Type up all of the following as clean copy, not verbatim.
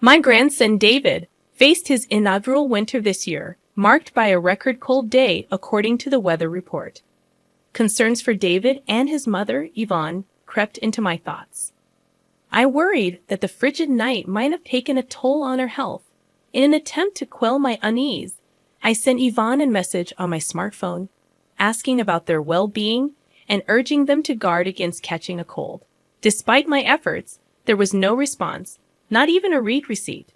My grandson David faced his inaugural winter this year, marked by a record cold day according to the weather report. Concerns for David and his mother, Yvonne, crept into my thoughts. I worried that the frigid night might have taken a toll on her health. In an attempt to quell my unease, I sent Yvonne a message on my smartphone, asking about their well-being and urging them to guard against catching a cold. Despite my efforts, there was no response, not even a read receipt.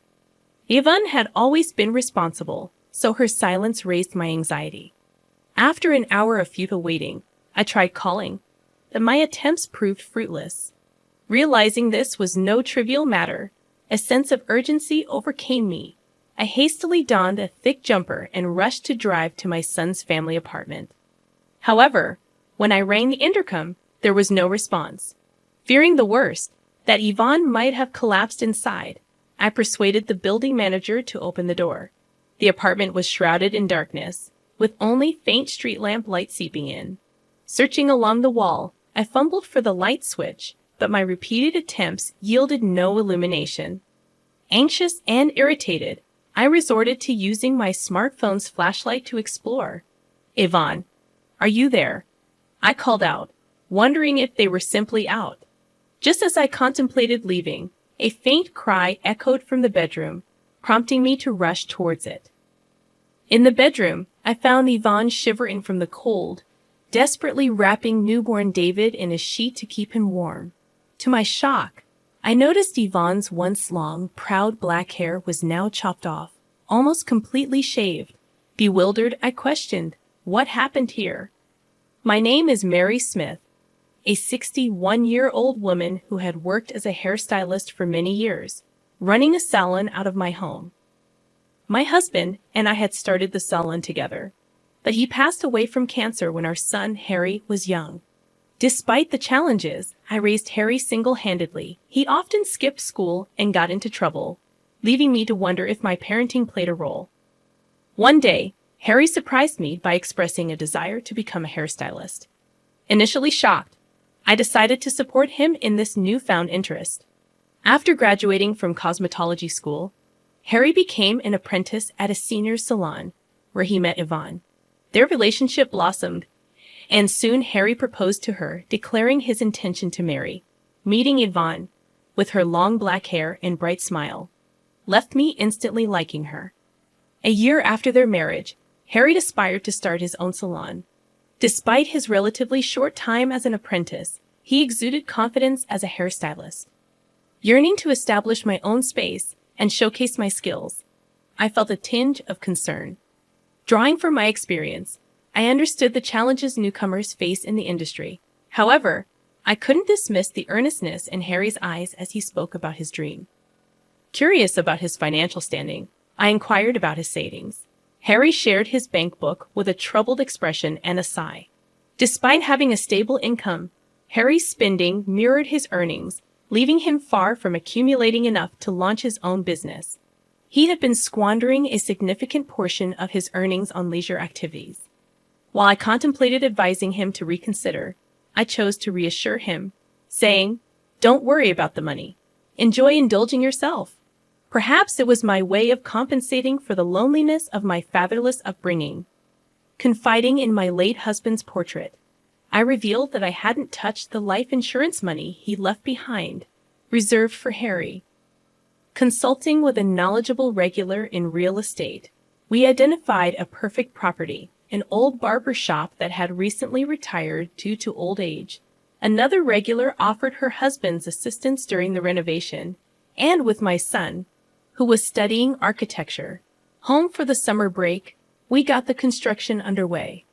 Yvonne had always been responsible, so her silence raised my anxiety. After an hour of futile waiting, I tried calling, but my attempts proved fruitless. Realizing this was no trivial matter, a sense of urgency overcame me. I hastily donned a thick jumper and rushed to drive to my son's family apartment. However, when I rang the intercom, there was no response. Fearing the worst, that Yvonne might have collapsed inside, I persuaded the building manager to open the door. The apartment was shrouded in darkness, with only faint street lamp light seeping in. Searching along the wall, I fumbled for the light switch, but my repeated attempts yielded no illumination. Anxious and irritated, I resorted to using my smartphone's flashlight to explore. "Yvonne, are you there?" I called out, wondering if they were simply out. Just as I contemplated leaving, a faint cry echoed from the bedroom, prompting me to rush towards it. In the bedroom, I found Yvonne shivering from the cold, desperately wrapping newborn David in a sheet to keep him warm. To my shock, I noticed Yvonne's once long, proud black hair was now chopped off, almost completely shaved. Bewildered, I questioned, "What happened here?" "My name is Mary Smith, a 61-year-old woman who had worked as a hairstylist for many years, running a salon out of my home. My husband and I had started the salon together, but he passed away from cancer when our son, Harry, was young. Despite the challenges, I raised Harry single-handedly. He often skipped school and got into trouble, leaving me to wonder if my parenting played a role. One day, Harry surprised me by expressing a desire to become a hairstylist. Initially shocked, I decided to support him in this newfound interest. After graduating from cosmetology school, Harry became an apprentice at a senior salon, where he met Yvonne. Their relationship blossomed, and soon Harry proposed to her, declaring his intention to marry. Meeting Yvonne, with her long black hair and bright smile, left me instantly liking her. A year after their marriage, Harry aspired to start his own salon. Despite his relatively short time as an apprentice, he exuded confidence as a hairstylist. Yearning to establish my own space and showcase my skills, I felt a tinge of concern. Drawing from my experience, I understood the challenges newcomers face in the industry. However, I couldn't dismiss the earnestness in Harry's eyes as he spoke about his dream. Curious about his financial standing, I inquired about his savings. Harry shared his bank book with a troubled expression and a sigh. Despite having a stable income, Harry's spending mirrored his earnings, leaving him far from accumulating enough to launch his own business. He had been squandering a significant portion of his earnings on leisure activities. While I contemplated advising him to reconsider, I chose to reassure him, saying, "Don't worry about the money. Enjoy indulging yourself." Perhaps it was my way of compensating for the loneliness of my fatherless upbringing. Confiding in my late husband's portrait, I revealed that I hadn't touched the life insurance money he left behind, reserved for Harry. Consulting with a knowledgeable regular in real estate, we identified a perfect property, an old barber shop that had recently retired due to old age. Another regular offered her husband's assistance during the renovation, and with my son, who was studying architecture, home for the summer break, we got the construction underway.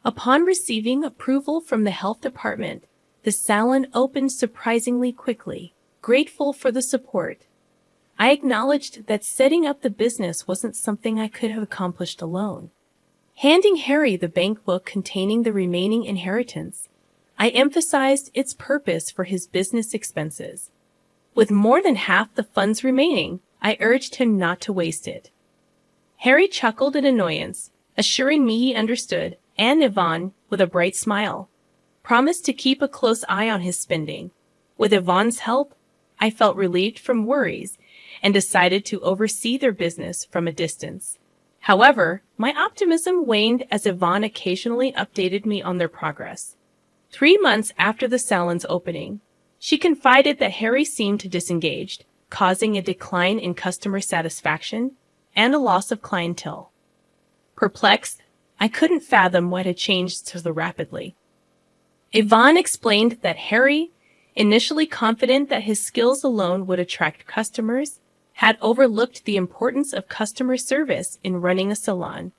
Upon receiving approval from the health department, the salon opened surprisingly quickly. Grateful for the support, I acknowledged that setting up the business wasn't something I could have accomplished alone. Handing Harry the bank book containing the remaining inheritance, I emphasized its purpose for his business expenses. With more than half the funds remaining, I urged him not to waste it. Harry chuckled in annoyance, assuring me he understood, and Yvonne, with a bright smile, promised to keep a close eye on his spending. With Yvonne's help, I felt relieved from worries and decided to oversee their business from a distance. However, my optimism waned as Yvonne occasionally updated me on their progress. 3 months after the salon's opening, she confided that Harry seemed disengaged, causing a decline in customer satisfaction and a loss of clientele. Perplexed, I couldn't fathom what had changed so rapidly. Yvonne explained that Harry, initially confident that his skills alone would attract customers, had overlooked the importance of customer service in running a salon.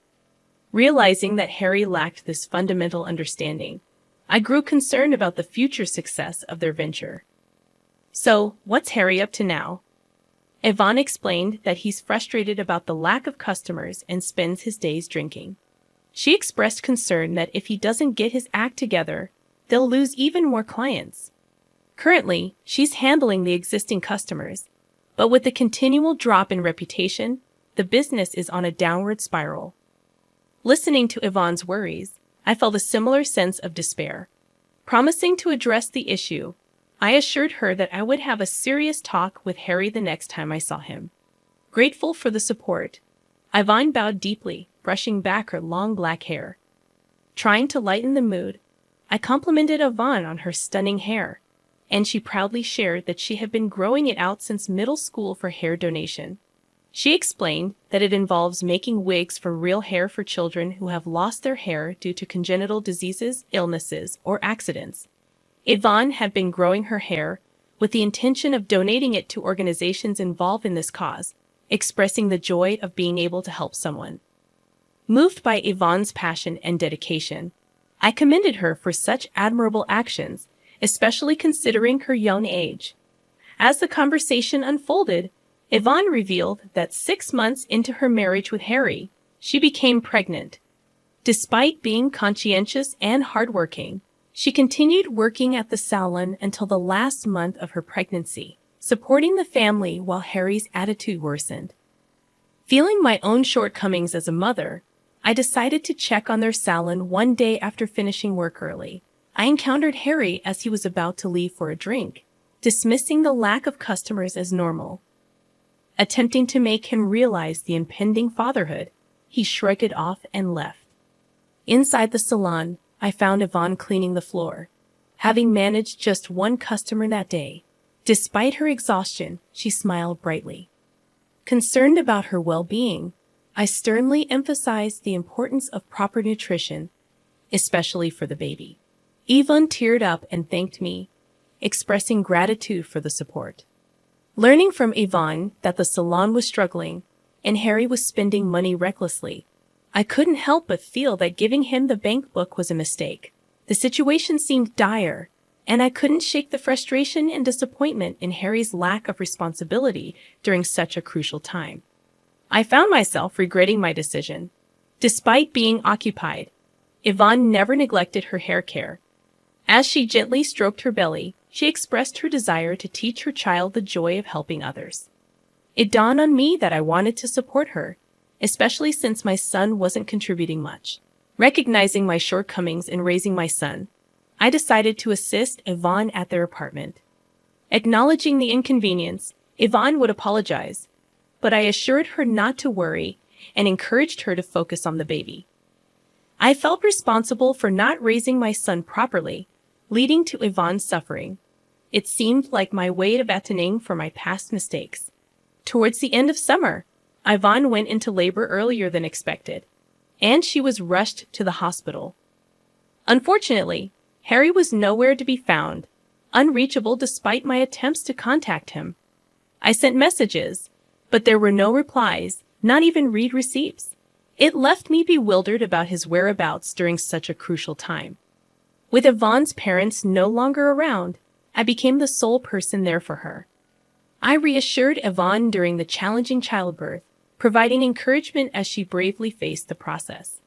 Realizing that Harry lacked this fundamental understanding, I grew concerned about the future success of their venture. "So, what's Harry up to now?" Yvonne explained that he's frustrated about the lack of customers and spends his days drinking. She expressed concern that if he doesn't get his act together, they'll lose even more clients. Currently, she's handling the existing customers, but with the continual drop in reputation, the business is on a downward spiral. Listening to Yvonne's worries, I felt a similar sense of despair. Promising to address the issue, I assured her that I would have a serious talk with Harry the next time I saw him. Grateful for the support, Yvonne bowed deeply, brushing back her long black hair. Trying to lighten the mood, I complimented Yvonne on her stunning hair, and she proudly shared that she had been growing it out since middle school for hair donation. She explained that it involves making wigs from real hair for children who have lost their hair due to congenital diseases, illnesses, or accidents. Yvonne had been growing her hair with the intention of donating it to organizations involved in this cause, expressing the joy of being able to help someone. Moved by Yvonne's passion and dedication, I commended her for such admirable actions, especially considering her young age. As the conversation unfolded, Yvonne revealed that 6 months into her marriage with Harry, she became pregnant. Despite being conscientious and hardworking, she continued working at the salon until the last month of her pregnancy, supporting the family while Harry's attitude worsened. Feeling my own shortcomings as a mother, I decided to check on their salon one day after finishing work early. I encountered Harry as he was about to leave for a drink, dismissing the lack of customers as normal. Attempting to make him realize the impending fatherhood, he shrugged it off and left. Inside the salon, I found Yvonne cleaning the floor. Having managed just one customer that day, despite her exhaustion, she smiled brightly. Concerned about her well-being, I sternly emphasized the importance of proper nutrition, especially for the baby. Yvonne teared up and thanked me, expressing gratitude for the support. Learning from Yvonne that the salon was struggling and Harry was spending money recklessly, I couldn't help but feel that giving him the bank book was a mistake. The situation seemed dire, and I couldn't shake the frustration and disappointment in Harry's lack of responsibility during such a crucial time. I found myself regretting my decision. Despite being occupied, Yvonne never neglected her hair care. As she gently stroked her belly, she expressed her desire to teach her child the joy of helping others. It dawned on me that I wanted to support her, especially since my son wasn't contributing much. Recognizing my shortcomings in raising my son, I decided to assist Yvonne at their apartment. Acknowledging the inconvenience, Yvonne would apologize, but I assured her not to worry and encouraged her to focus on the baby. I felt responsible for not raising my son properly, leading to Yvonne's suffering. It seemed like my way of atoning for my past mistakes. Towards the end of summer, Yvonne went into labor earlier than expected, and she was rushed to the hospital. Unfortunately, Harry was nowhere to be found, unreachable despite my attempts to contact him. I sent messages, but there were no replies, not even read receipts. It left me bewildered about his whereabouts during such a crucial time. With Yvonne's parents no longer around, I became the sole person there for her. I reassured Yvonne during the challenging childbirth, providing encouragement as she bravely faced the process.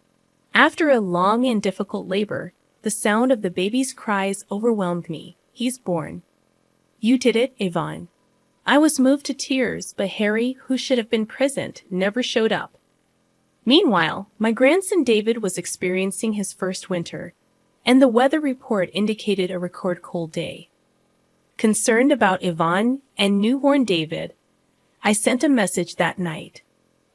After a long and difficult labor, the sound of the baby's cries overwhelmed me. "He's born." "You did it, Yvonne." I was moved to tears, but Harry, who should have been present, never showed up. Meanwhile, my grandson David was experiencing his first winter, and the weather report indicated a record cold day. Concerned about Yvonne and newborn David, I sent a message that night,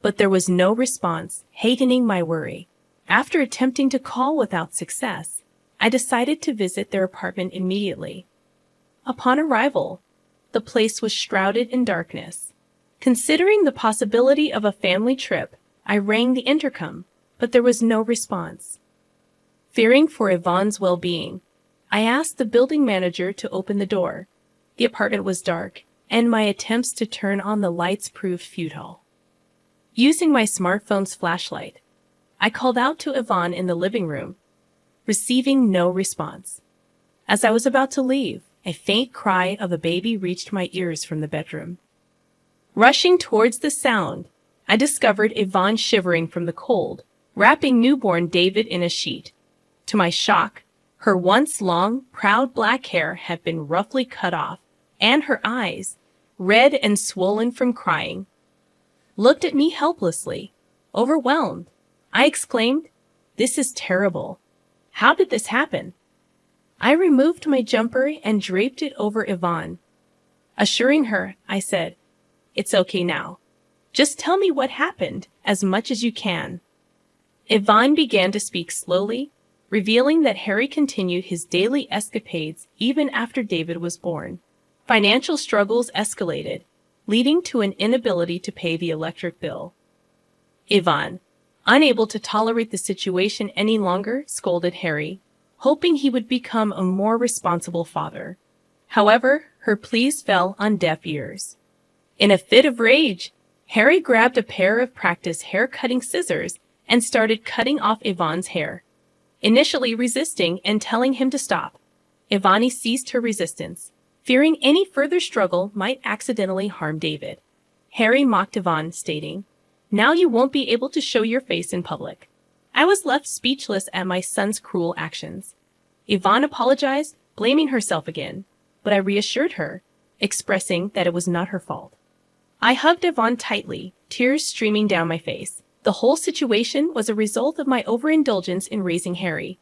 but there was no response, hastening my worry. After attempting to call without success, I decided to visit their apartment immediately. Upon arrival, the place was shrouded in darkness. Considering the possibility of a family trip, I rang the intercom, but there was no response. Fearing for Yvonne's well-being, I asked the building manager to open the door. The apartment was dark, and my attempts to turn on the lights proved futile. Using my smartphone's flashlight, I called out to Yvonne in the living room, receiving no response. As I was about to leave, a faint cry of a baby reached my ears from the bedroom. Rushing towards the sound, I discovered Yvonne shivering from the cold, wrapping newborn David in a sheet. To my shock, her once long, proud black hair had been roughly cut off, and her eyes, red and swollen from crying, looked at me helplessly. Overwhelmed, I exclaimed, "This is terrible. How did this happen?" I removed my jumper and draped it over Yvonne. Assuring her, I said, "It's okay now. Just tell me what happened, as much as you can." Yvonne began to speak slowly, revealing that Harry continued his daily escapades even after David was born. Financial struggles escalated, leading to an inability to pay the electric bill. Yvonne, unable to tolerate the situation any longer, scolded Harry, hoping he would become a more responsible father. However, her pleas fell on deaf ears. In a fit of rage, Harry grabbed a pair of practice hair-cutting scissors and started cutting off Yvonne's hair. Initially resisting and telling him to stop, Yvonne ceased her resistance, fearing any further struggle might accidentally harm David. Harry mocked Yvonne, stating, "Now you won't be able to show your face in public." I was left speechless at my son's cruel actions. Yvonne apologized, blaming herself again, but I reassured her, expressing that it was not her fault. I hugged Yvonne tightly, tears streaming down my face. The whole situation was a result of my overindulgence in raising Harry.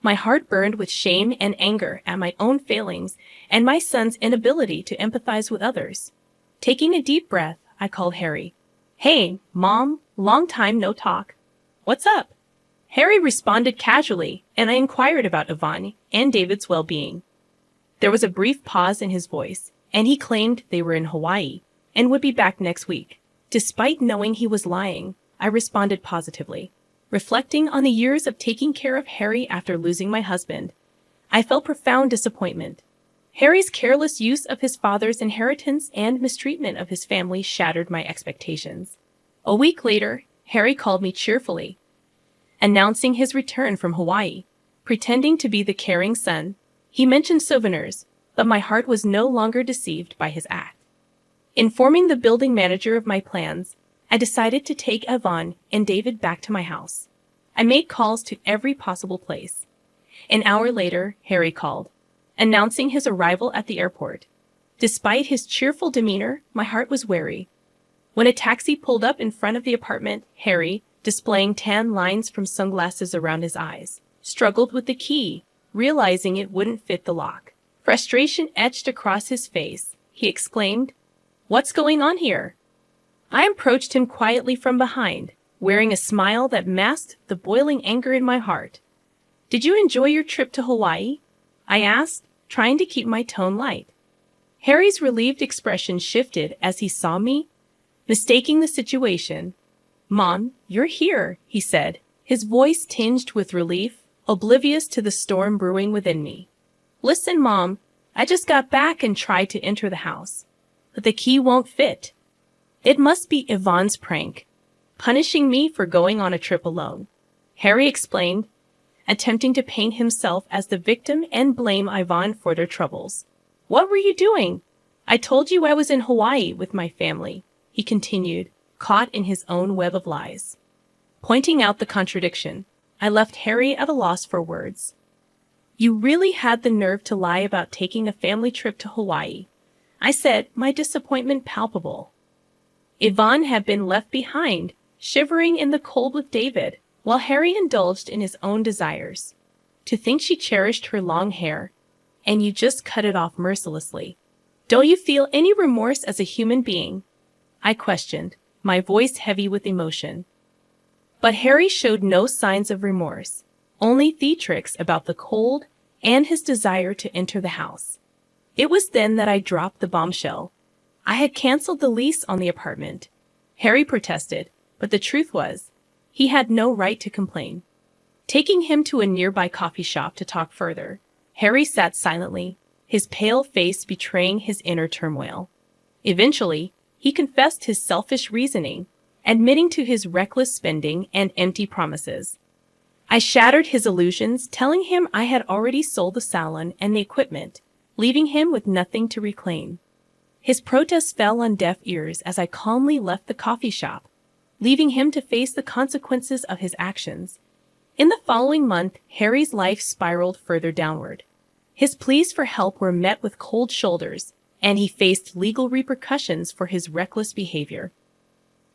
My heart burned with shame and anger at my own failings and my son's inability to empathize with others. Taking a deep breath, I called Harry. "Hey, Mom, long time no talk. What's up?" Harry responded casually, and I inquired about Yvonne and David's well-being. There was a brief pause in his voice, and he claimed they were in Hawaii and would be back next week. Despite knowing he was lying, I responded positively. Reflecting on the years of taking care of Harry after losing my husband, I felt profound disappointment. Harry's careless use of his father's inheritance and mistreatment of his family shattered my expectations. A week later, Harry called me cheerfully, announcing his return from Hawaii. Pretending to be the caring son, he mentioned souvenirs, but my heart was no longer deceived by his act. Informing the building manager of my plans, I decided to take Yvonne and David back to my house. I made calls to every possible place. An hour later, Harry called, announcing his arrival at the airport. Despite his cheerful demeanor, my heart was wary. When a taxi pulled up in front of the apartment, Harry, displaying tan lines from sunglasses around his eyes, struggled with the key, realizing it wouldn't fit the lock. Frustration etched across his face. He exclaimed, "What's going on here?" I approached him quietly from behind, wearing a smile that masked the boiling anger in my heart. "Did you enjoy your trip to Hawaii?" I asked, trying to keep my tone light. Harry's relieved expression shifted as he saw me, mistaking the situation. "Mom, you're here," he said, his voice tinged with relief, oblivious to the storm brewing within me. "Listen, Mom, I just got back and tried to enter the house, but the key won't fit. It must be Yvonne's prank, punishing me for going on a trip alone," Harry explained, attempting to paint himself as the victim and blame Yvonne for their troubles. "What were you doing? I told you I was in Hawaii with my family," he continued, caught in his own web of lies. Pointing out the contradiction, I left Harry at a loss for words. "You really had the nerve to lie about taking a family trip to Hawaii," I said, my disappointment palpable. Yvonne had been left behind, shivering in the cold with David, while Harry indulged in his own desires. To think she cherished her long hair, and you just cut it off mercilessly. Don't you feel any remorse as a human being? I questioned, my voice heavy with emotion. But Harry showed no signs of remorse, only theatrics about the cold and his desire to enter the house. It was then that I dropped the bombshell. I had canceled the lease on the apartment. Harry protested, but the truth was, he had no right to complain. Taking him to a nearby coffee shop to talk further, Harry sat silently, his pale face betraying his inner turmoil. Eventually, he confessed his selfish reasoning, admitting to his reckless spending and empty promises. I shattered his illusions, telling him I had already sold the salon and the equipment, leaving him with nothing to reclaim. His protests fell on deaf ears as I calmly left the coffee shop, leaving him to face the consequences of his actions. In the following month, Harry's life spiraled further downward. His pleas for help were met with cold shoulders, and he faced legal repercussions for his reckless behavior.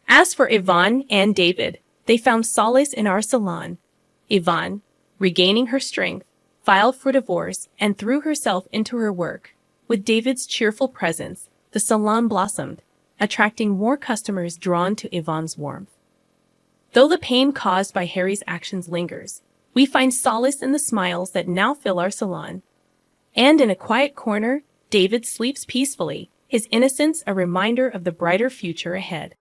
As for Yvonne and David, they found solace in our salon. Yvonne, regaining her strength, filed for divorce and threw herself into her work. With David's cheerful presence, the salon blossomed, attracting more customers drawn to Yvonne's warmth. Though the pain caused by Harry's actions lingers, we find solace in the smiles that now fill our salon. And in a quiet corner, David sleeps peacefully, his innocence a reminder of the brighter future ahead.